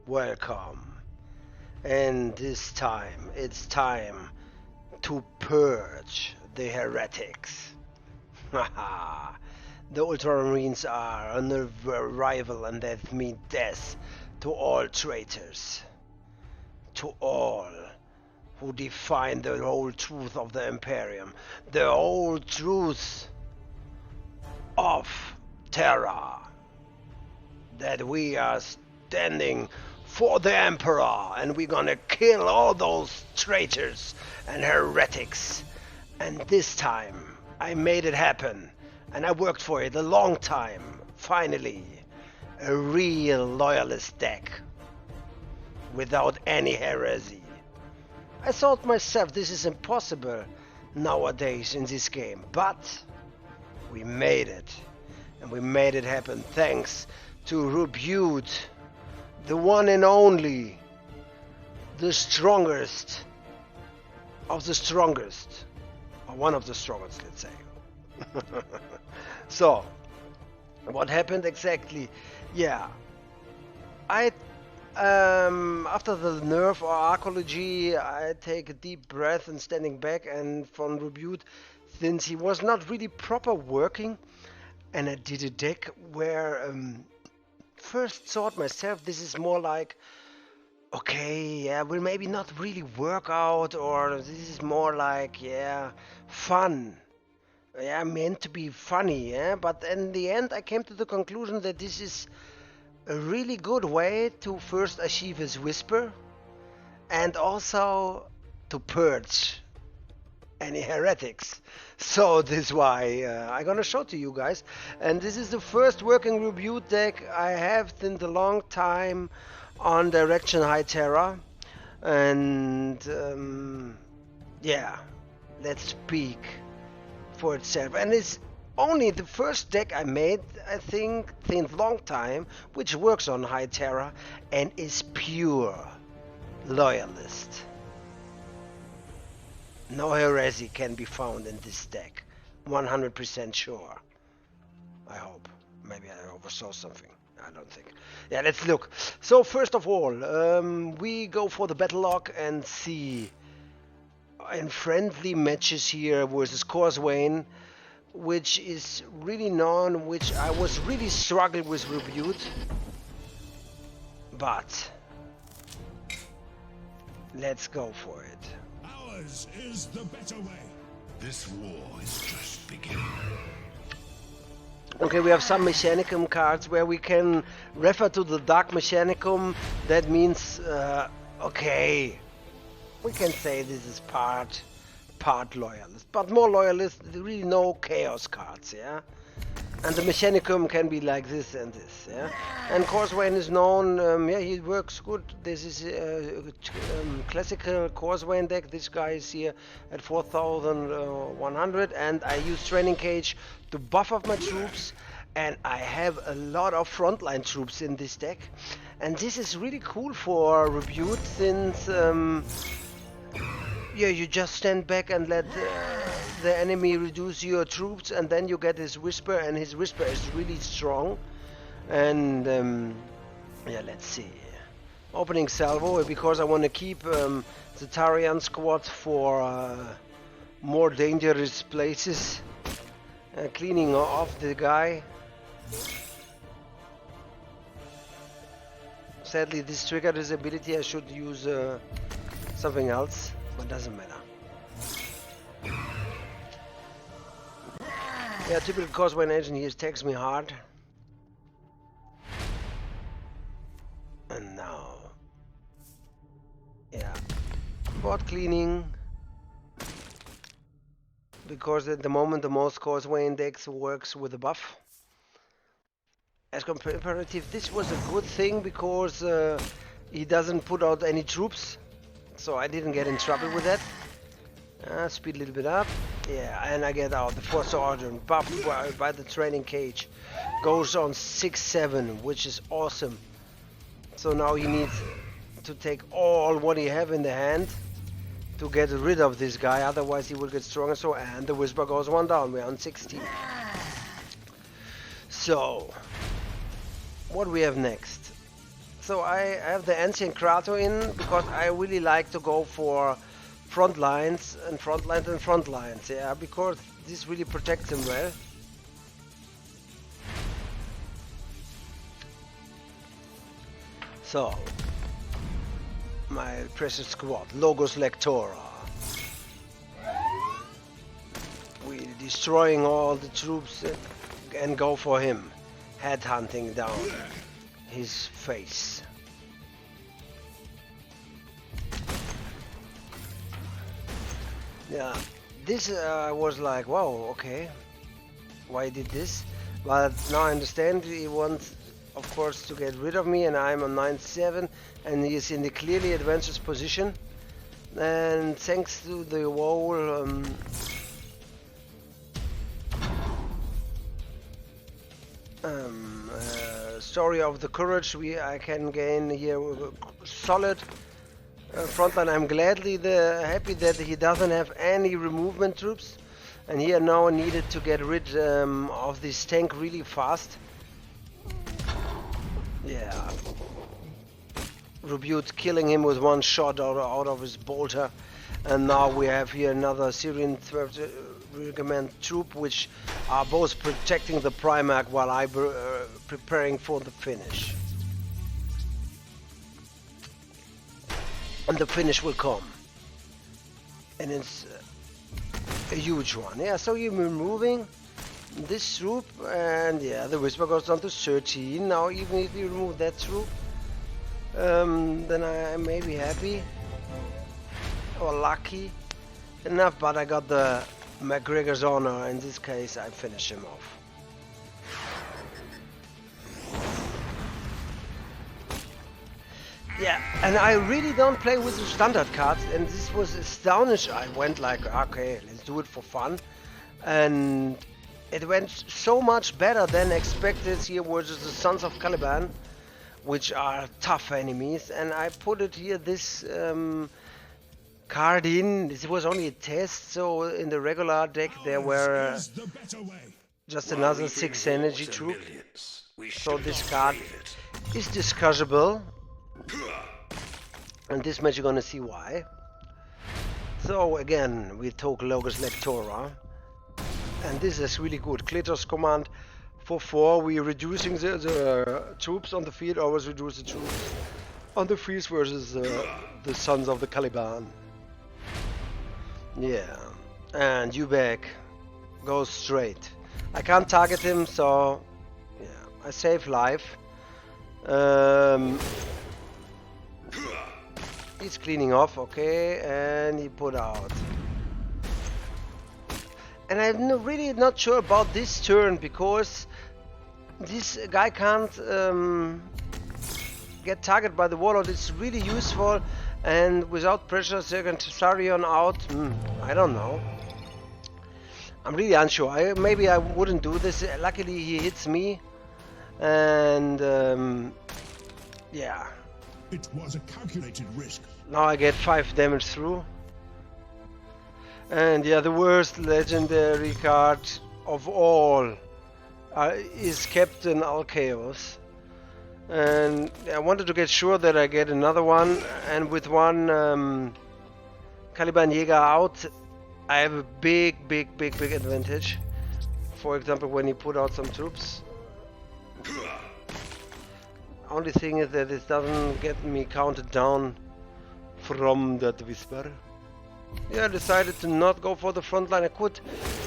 welcome. And this time, it's time to purge the heretics. Haha. The Ultramarines are on arrival and that means death to all traitors. To all who define the whole truth of the Imperium. The whole truth of Terra. That we are standing for the Emperor and we're gonna kill all those traitors and heretics. And this time I made it happen and I worked for it a long time. Finally, a real loyalist deck without any heresy. I thought myself this is impossible nowadays in this game, but we made it. And we made it happen thanks to Robute, the one and only, the strongest of the strongest, or one of the strongest, let's say. So, what happened exactly? Yeah, I after the nerf or archaeology, I take a deep breath and standing back, and from Robute, since he was not really proper working, and I did a deck where first thought myself this is more like, okay, yeah, will maybe not really work out, or this is more like, yeah, fun. Yeah, meant to be funny, yeah, but in the end I came to the conclusion that this is a really good way to first achieve his whisper and also to purge any heretics. So this is why I'm gonna show to you guys, and this is the first working Robute deck I have in a long time on Direction High Terra, and yeah, let's speak for itself. And it's only the first deck I made, I think, since long time, which works on High Terra and is pure loyalist. No heresy can be found in this deck. 100% sure. I hope. Maybe I oversaw something. I don't think. Yeah, let's look. So first of all, we go for the battle log and see in friendly matches here versus Corswain, which is really known, which I was really struggling with Robute. But let's go for it. Ours is the better way. This war is just beginning. Okay, we have some Mechanicum cards where we can refer to the Dark Mechanicum. That means, okay, we can say this is part loyalist, but more loyalist, really no chaos cards, yeah? And the Mechanicum can be like this and this, yeah? And Corswain is known, yeah, he works good. This is classical Corswain deck. This guy is here at 4100, and I use Training Cage to buff up my troops, and I have a lot of frontline troops in this deck. And this is really cool for Robute, since yeah, you just stand back and let the enemy reduce your troops, and then you get his whisper, and his whisper is really strong. And yeah, let's see. Opening salvo, because I want to keep the Tarian squad for more dangerous places. Cleaning off the guy. Sadly, this triggered his ability. I should use something else, but doesn't matter. Yeah, typical Corswain engine, he attacks me hard. And now, yeah, board cleaning. Because at the moment the most Corswain decks works with a buff. As comparative, this was a good thing because he doesn't put out any troops, so I didn't get in trouble with that. Speed a little bit up, yeah, and I get out the 4th Sergeant buffed by the Training Cage. Goes on 6-7, which is awesome. So now he needs to take all what he have in the hand to get rid of this guy, otherwise he will get stronger. So, and the Whisper goes 1 down, we're on 16. So, what we have next? So I have the Ancient Krato in because I really like to go for front lines and front lines and front lines, yeah, because this really protects him well. So, my precious squad, Logos Lectora. We're destroying all the troops and go for him, headhunting down his face. Yeah, this was like, wow, okay, why did this? But now I understand he wants, of course, to get rid of me, and I'm on 9-7, and he is in the clearly advantageous position. And thanks to the whole story of the courage, I can gain here solid frontline. I'm gladly happy that he doesn't have any removement troops, and here now needed to get rid of this tank really fast. Yeah, Robute killing him with one shot out of his bolter, and now we have here another Syrian 12th Regiment troop, which are both protecting the Primarch while I'm preparing for the finish. And the finish will come, and it's a huge one. Yeah, so you're removing this troop, and yeah, the Whisper goes down to 13. Now even if you remove that troop, then I may be happy or lucky enough, but I got the McGregor's honor. In this case, I finish him off. Yeah, and I really don't play with the standard cards, and this was astonishing. I went like, okay, let's do it for fun, and it went so much better than expected. Here was the Sons of Caliban, which are tough enemies, and I put it here, this card in. This was only a test, so in the regular deck there were just another 6 energy troop, so this card is discussable. And this match you're gonna see why. So again, we took Logos Lectora, and this is really good. Klitos command for 4. We're reducing the troops on the field. Always reduce the troops on the field versus the Sons of the Caliban. Yeah, and Ubek goes straight. I can't target him, so yeah, I save life. He's cleaning off, okay, and he put out. And I'm really not sure about this turn, because this guy can't get targeted by the Warlord. It's really useful, and without pressure, second Sarion out, I don't know. I'm really unsure. Maybe I wouldn't do this. Luckily, he hits me, and yeah. It was a calculated risk. Now I get 5 damage through. And yeah, the worst legendary card of all is Captain Alchaeos. And I wanted to get sure that I get another one. And with one Caliban Jäger out, I have a big advantage. For example, when he put out some troops. Only thing is that it doesn't get me counted down from that Whisper. Yeah, I decided to not go for the front line. I could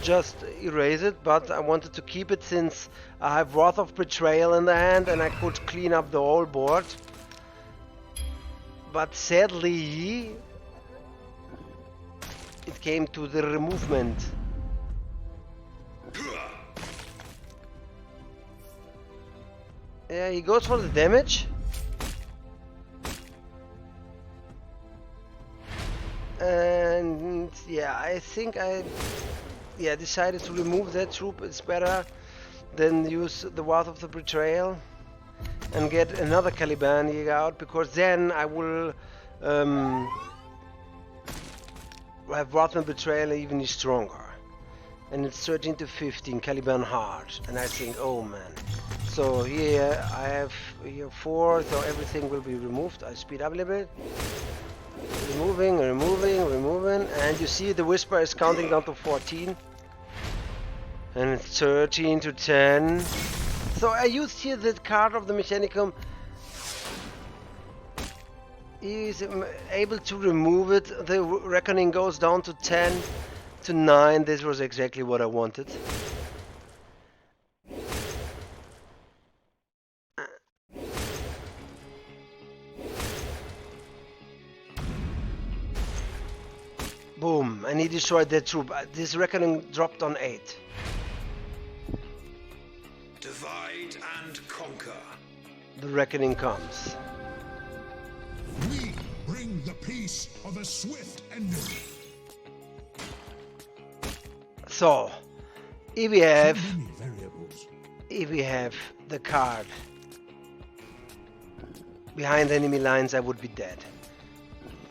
just erase it, but I wanted to keep it since I have Wrath of Betrayal in the hand and I could clean up the whole board. But sadly, it came to the removement. Yeah, he goes for the damage. And yeah, I think I decided to remove that troop. It's better than use the Wrath of the Betrayal and get another Caliban Jäger out, because then I will have Wrath and Betrayal even stronger. And it's 13 to 15 Caliban hard, and I think, oh man, So here I have here 4, so everything will be removed. I speed up a little bit. Removing, and you see the Whisper is counting down to 14. And it's 13 to 10. So I used here the card of the Mechanicum. He's able to remove it. The Reckoning goes down to 10 to 9. This was exactly what I wanted. Boom, and he destroyed that troop. This Reckoning dropped on 8. Divide and conquer. The Reckoning comes. We bring the peace of a swift ending. So, if we have the card behind enemy lines, I would be dead.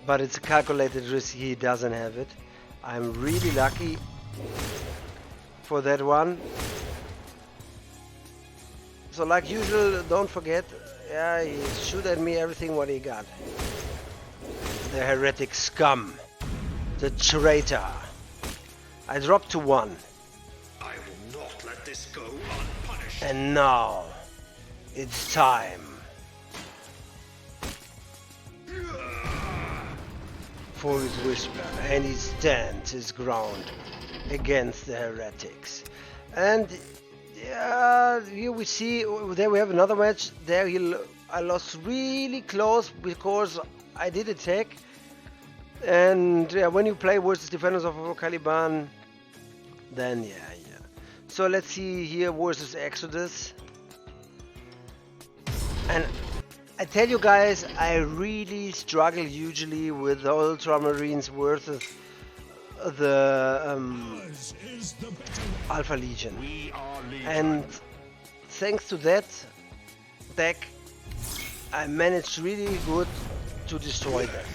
But it's a calculated risk. He doesn't have it. I'm really lucky for that one. So like usual, don't forget, yeah, he shoot at me everything what he got. The heretic scum. The traitor. I dropped to 1. I will not let this go unpunished. And now, it's time for his Whisper, and he stands his ground against the heretics. And yeah, here we see, there we have another match. There I lost really close because I did attack. And when you play versus Defenders of Caliban, then yeah. So let's see here versus Exodus. And I tell you guys, I really struggle usually with the Ultramarines versus the Alpha Legion. And thanks to that deck, I managed really good to destroy them.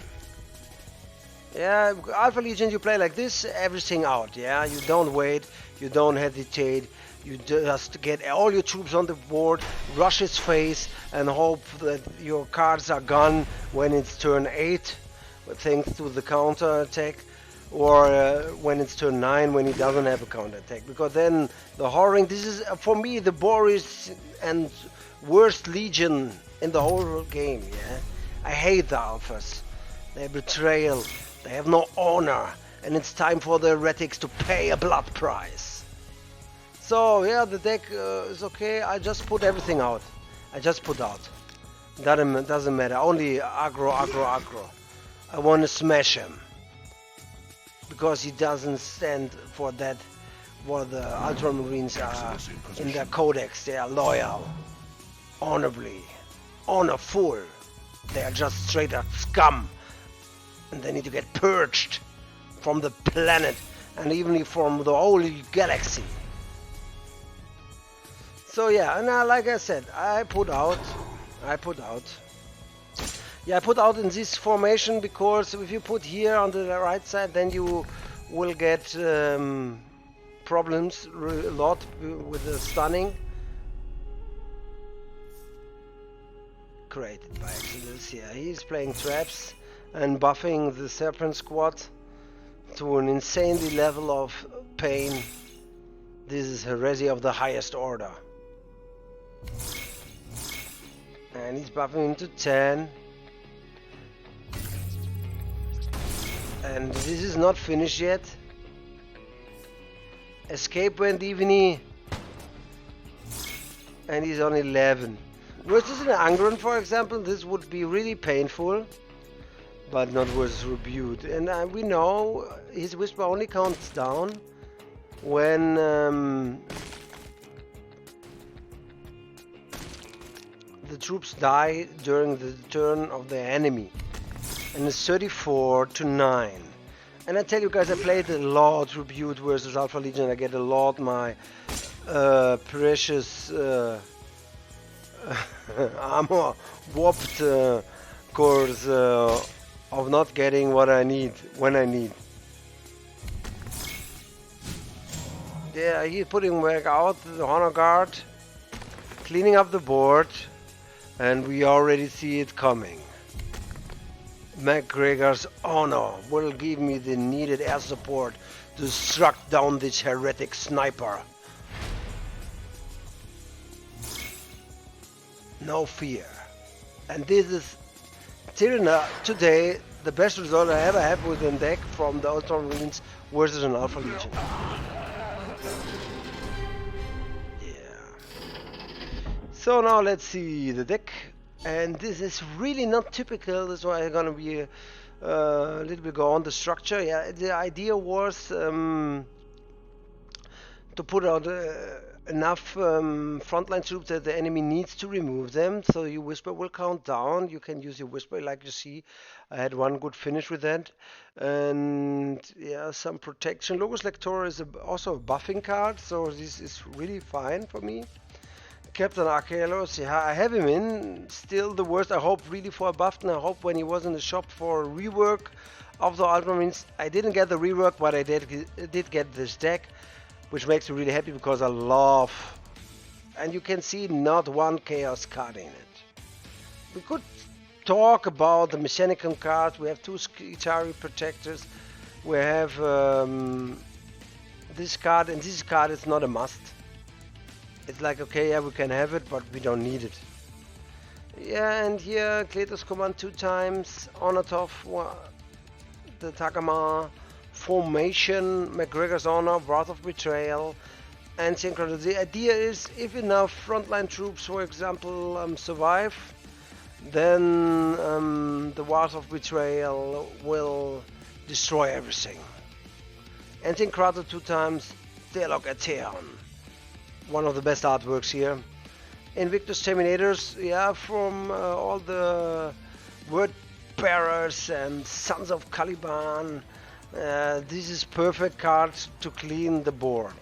Yeah, Alpha Legion, you play like this, everything out, yeah? You don't wait, you don't hesitate, you just get all your troops on the board, rush his face, and hope that your cards are gone when it's turn 8, thanks to the counter attack, or when it's turn 9, when he doesn't have a counter attack. Because then the Whoring, this is for me the boringest and worst Legion in the whole game, yeah? I hate the Alphas. Their betrayal. They have no honor, and it's time for the heretics to pay a blood price. So yeah, the deck is okay. I just put everything out. I just put out. Doesn't matter. Only aggro. I want to smash him because he doesn't stand for that. What the Ultramarines are in their codex. They are loyal, honorably, honorful. They are just straight up scum. And they need to get purged from the planet and even from the whole galaxy. So yeah, and like I said, I put out. Yeah, I put out in this formation because if you put here on the right side, then you will get problems a lot with the stunning. Created by Exodus. Yeah, he's playing traps and buffing the Serpent Squad to an insanely level of pain. This is heresy of the highest order. And he's buffing him to 10. And this is not finished yet. Escape went even, and he's on 11. Versus an Angron, for example, this would be really painful. But not versus Robute. And we know his Whisper only counts down when the troops die during the turn of the enemy. And it's 34 to 9. And I tell you guys, I played a lot Robute versus Alpha Legion. I get a lot my precious armor warped course of not getting what I need when I need. Yeah, he's putting back out the Honor Guard. cleaning up the board, and we already see it coming. McGregor's honor will give me the needed air support to struck down this heretic sniper. No fear. And this is till now, today, the best result I ever had with a deck from the Ultramarines versus an Alpha Legion. So now let's see the deck, and this is really not typical. That's why I'm gonna be a little bit go on the structure. Yeah, the idea was to put out enough frontline troops that the enemy needs to remove them. So your whisper will count down. You can use your whisper, like you see. I had one good finish with that, and yeah, some protection. Logos Lector is also a buffing card, so this is really fine for me. Captain Archelos, yeah, I have him in. Still the worst. I hope really for a buff, and I hope when he was in the shop for a rework of the Ultramarines. I didn't get the rework, but I did get this deck, which makes me really happy because I love. And you can see not one Chaos card in it. We could talk about the Mechanical cards. We have two Skitari Protectors. We have this card, and this card is not a must. It's like, okay, yeah, we can have it, but we don't need it. Yeah, and here, Kletos command 2 times, Onatov, the Takama, Formation, McGregor's Honor, Wrath of Betrayal, and Synchronicity. The idea is, if enough frontline troops, for example, survive, then the Wrath of Betrayal will destroy everything. And Synchronicity 2 times, Dialogue Aetheon. One of the best artworks here. Invictus Terminators, yeah, from all the Word Bearers and Sons of Caliban. This is perfect card to clean the board.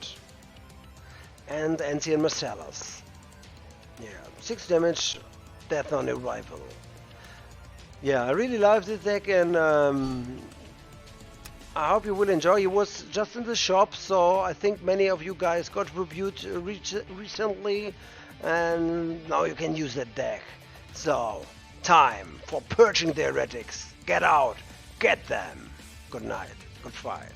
And Ancient Marcellus. Yeah, 6 damage, death on arrival. Yeah, I really love this deck, and I hope you will enjoy. It was just in the shop, so I think many of you guys got Robute recently, and now you can use that deck. So, time for purging the heretics. Get out, get them. Good night, good fight.